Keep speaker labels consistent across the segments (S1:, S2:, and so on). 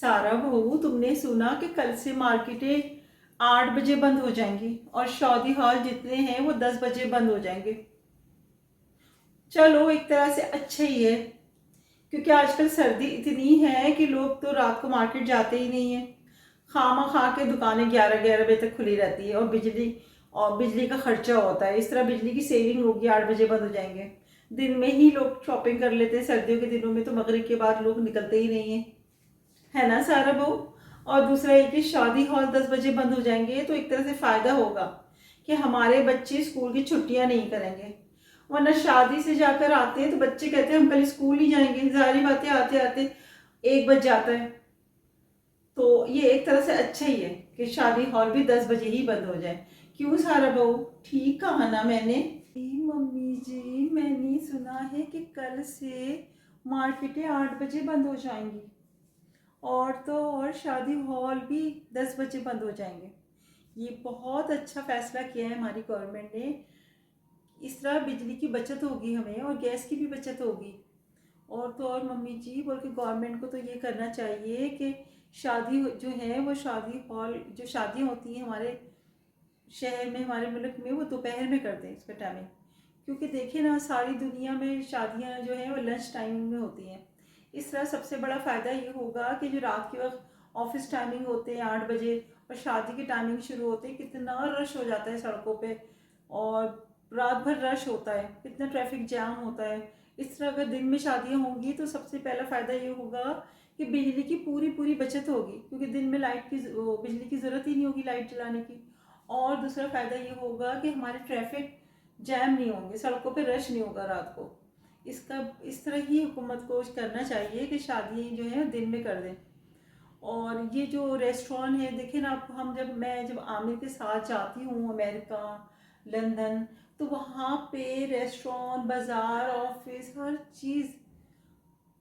S1: सारा बहू, तुमने सुना कि कल से मार्केटें 8 बजे बंद हो जाएंगी और शादी हॉल जितने हैं वो 10 बजे बंद हो जाएंगे। चलो, एक तरह से अच्छा ही है, क्योंकि आजकल सर्दी इतनी है कि लोग तो रात को मार्केट जाते ही नहीं है। खामा खा के दुकानें 11-11 बजे तक खुली रहती है और बिजली का खर्चा होता है। इस तरह बिजली की सेविंग होगी, 8 बजे बंद हो जाएंगे। दिन में ही लोग शॉपिंग कर लेते हैं, सर्दियों के दिनों में तो मगरिब के बाद लोग निकलते ही नहीं है ना सारा बहू। और दूसरा ये कि शादी हॉल 10 बजे बंद हो जाएंगे तो एक तरह से फायदा होगा कि हमारे बच्चे स्कूल की छुट्टियां नहीं करेंगे। वरना शादी से जाकर आते हैं तो बच्चे कहते हैं हम कल स्कूल नहीं जाएंगे, जारी बातें आते आते 1 बज जाता है। तो ये एक तरह से अच्छा ही है कि शादी हॉल भी 10 बजे ही बंद हो जाए। क्यों सारा बहू, ठीक कहा ना मैंने? मम्मी जी, मैंने सुना है कि कल से मार्केटें 8 बजे बंद हो जाएंगी और तो और शादी हॉल भी 10 बजे बंद हो जाएंगे। ये बहुत अच्छा फैसला किया है हमारी गवर्नमेंट ने। इस तरह बिजली की बचत होगी हमें और गैस की भी बचत होगी। और तो और मम्मी जी, बोल के गवर्नमेंट को तो ये करना चाहिए कि शादी जो है वो शादी हॉल जो शादियाँ होती हैं हमारे शहर में, हमारे मुल्क में, वो दोपहर में कर दें इसका टाइमिंग। क्योंकि देखिए ना, सारी दुनिया में शादियां जो हैं वो लंच टाइमिंग में होती हैं। इस तरह सबसे बड़ा फ़ायदा ये होगा कि जो रात के वक्त ऑफिस टाइमिंग होते हैं 8 बजे और शादी की टाइमिंग शुरू होती है, कितना रश हो जाता है सड़कों पे और रात भर रश होता है, कितना ट्रैफिक जैम होता है। इस तरह अगर दिन में शादियाँ होंगी तो सबसे पहला फ़ायदा ये होगा कि बिजली की पूरी पूरी बचत होगी, क्योंकि दिन में बिजली की ज़रूरत ही नहीं होगी लाइट जलाने की। और दूसरा फ़ायदा ये होगा कि हमारे ट्रैफिक जैम नहीं होंगे, सड़कों पे रश नहीं होगा रात को। इसका इस तरह ही हुकूमत को करना चाहिए कि शादी जो है दिन में कर दें। और ये जो रेस्टोरेंट है, देखिए ना, मैं जब आमिर के साथ जाती हूँ अमेरिका, लंदन, तो वहाँ पे रेस्टोरेंट, बाज़ार, ऑफिस, हर चीज़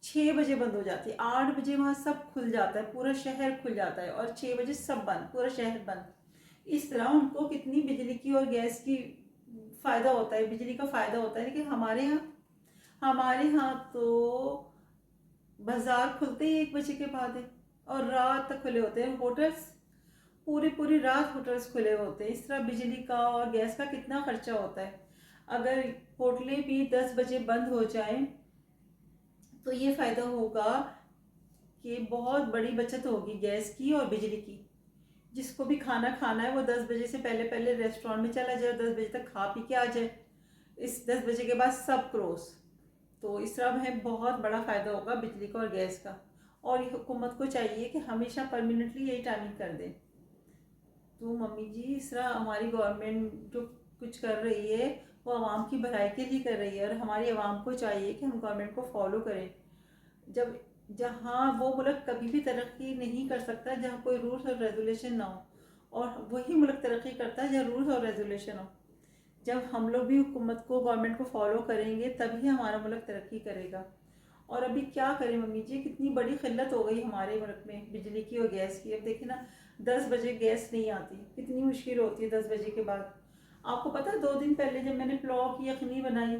S1: 6 बजे बंद हो जाती है। 8 बजे वहाँ सब खुल जाता है, पूरा शहर खुल जाता है और 6 बजे सब बंद, पूरा शहर बंद। इस तरह उनको कितनी बिजली की और गैस की फ़ायदा होता है, बिजली का फ़ायदा होता है। लेकिन हमारे यहाँ तो बाज़ार खुलते ही 1 बजे के बाद है और रात तक खुले होते हैं होटल्स। पूरी पूरी रात होटल्स खुले होते हैं। इस तरह बिजली का और गैस का कितना खर्चा होता है। अगर होटलें भी 10 बजे बंद हो जाएं तो ये फ़ायदा होगा कि बहुत बड़ी बचत होगी गैस की और बिजली की। जिसको भी खाना खाना है वो 10 बजे से पहले पहले रेस्टोरेंट में चला जाए, 10 बजे तक खा पी के आ जाए। इस 10 बजे के बाद सब क्लोज। तो इस तरह हमें बहुत बड़ा फ़ायदा होगा बिजली का और गैस का। और ये हुकूमत को चाहिए कि हमेशा परमानेंटली यही टाइमिंग कर दें। तो मम्मी जी, इस तरह हमारी गवर्नमेंट जो कुछ कर रही है वो आवाम की भलाई के लिए कर रही है और हमारी आवाम को चाहिए कि हम गवर्नमेंट को फॉलो करें। जब जहाँ वो मुल्क कभी भी तरक्की नहीं कर सकता जहाँ कोई रूल्स और रेगुलेशन ना हो, और वही मुल्क तरक्की करता है जहाँ रूल्स और रेगुलेशन हो। जब हम लोग भी हुकूमत को, गवर्नमेंट को फॉलो करेंगे तभी हमारा मुल्क तरक्की करेगा। और अभी क्या करें मम्मी जी, कितनी बड़ी किल्लत हो गई हमारे मुल्क में बिजली की और गैस की। अब देखिए ना, 10 बजे गैस नहीं आती, कितनी मुश्किल होती है 10 बजे के बाद। आपको पता है, 2 दिन पहले जब मैंने पुलाव की यखनी बनाई,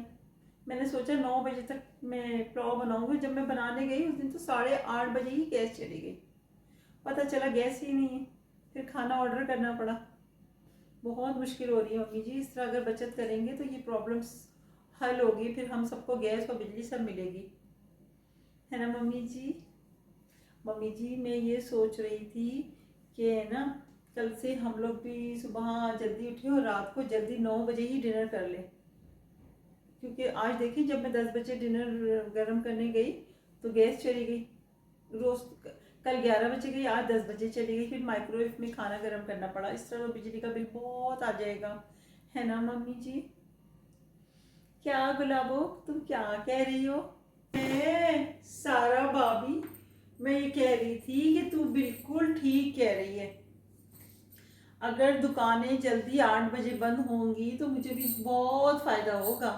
S1: मैंने सोचा 9 बजे तक मैं पुलाव बनाऊंगी। जब मैं बनाने गई उस दिन तो 8:30 बजे ही गैस चली गई। पता चला गैस ही नहीं है, फिर खाना ऑर्डर करना पड़ा। बहुत मुश्किल हो रही है मम्मी जी। इस तरह अगर बचत करेंगे तो ये प्रॉब्लम्स हल होगी, फिर हम सबको गैस और बिजली सब मिलेगी, है ना मम्मी जी? मम्मी जी, मैं ये सोच रही थी कि ना, कल से हम लोग भी सुबह जल्दी उठे और रात को जल्दी 9 बजे ही डिनर कर लें। क्योंकि आज देखिए, जब मैं 10 बजे डिनर गर्म करने गई तो गैस चली गई। रोज कल 11 बजे गई, आज 10 बजे चली गई, फिर माइक्रोवेव में खाना गर्म करना पड़ा। इस तरह तो बिजली का बिल बहुत आ जाएगा, है ना मम्मी जी? क्या गुलाबो, तुम क्या कह रही हो? सारा भाभी, मैं ये कह रही थी कि तू बिल्कुल ठीक कह रही है। अगर दुकानें जल्दी 8 बजे बंद होंगी तो मुझे भी बहुत फ़ायदा होगा।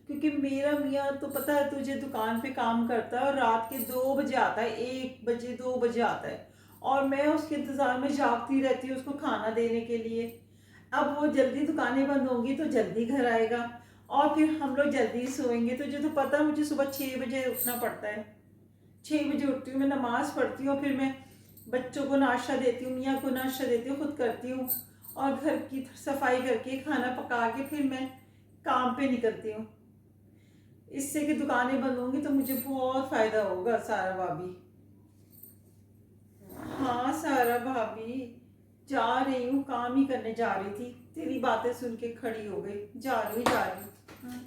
S1: क्योंकि मेरा मियाँ तो पता है तुझे, दुकान पे काम करता है और रात के 2 बजे आता है, 1 बजे 2 बजे आता है और मैं उसके इंतज़ार में जागती रहती हूँ उसको खाना देने के लिए। अब वो जल्दी दुकानें बंद होंगी तो जल्दी घर आएगा और फिर हम लोग जल्दी सोएंगे। तुझे तो पता है मुझे सुबह 6 बजे उठना पड़ता है। 6 बजे उठती हूँ, मैं नमाज़ पढ़ती हूँ, फिर मैं बच्चों को नाश्ता देती हूँ, मियाँ को नाश्ता देती हूँ, खुद करती हूँ, और घर की सफाई करके खाना पका के फिर मैं काम पे निकलती हूँ। इससे कि दुकानें बंद होंगी तो मुझे बहुत फ़ायदा होगा सारा भाभी। हाँ सारा भाभी, जा रही हूँ, काम ही करने जा रही थी, तेरी बातें सुन के खड़ी हो गई, जा रही हूँ। हाँ।